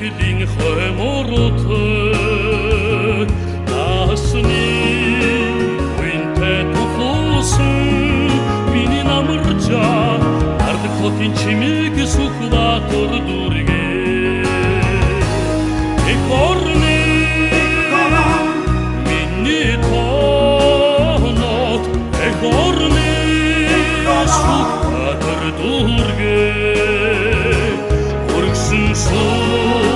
Эклин хоймороты Насны Уинте тухлысын Мини намырча Ардық лотин чимеги сухлатыр дурге Экорны Мини тонот Экорны Сухлатыр дурге Sun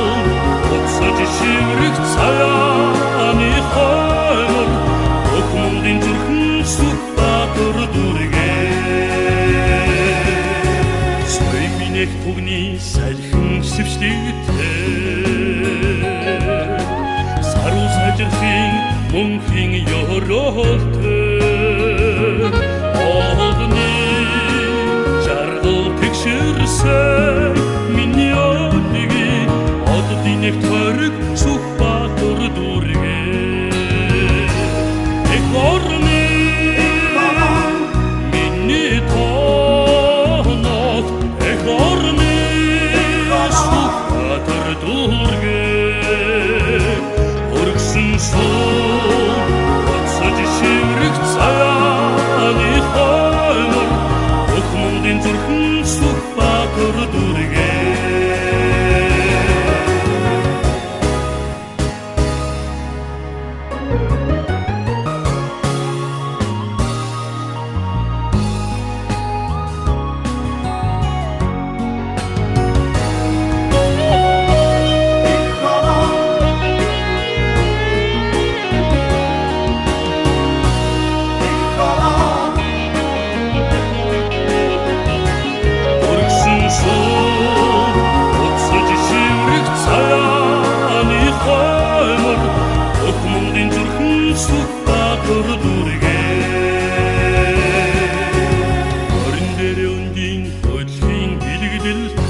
Otsaci şivrik sayani haymur Okmundin türkün suktatır durge Söyminek tugni selhün sipstite Saru sacırfin mungfin yoroltu Oğudni jargıl tekşirsek Nektarık suhbatır durge Ekorni Minni tonot Ekorni suhbatır durge Orksın son Otsacı şivrik sayani haymur Okmundin türkün suhbatır durge Suktatır durge Öründere öndin ötlin bilgidilte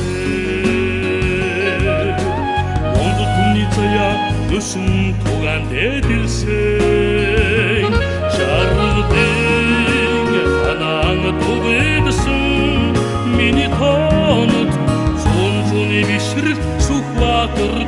Ondu tumnitaya dösün toğan dedilsen Jarıldın hanağını toğedsin Mini tanıt son bişir suklatır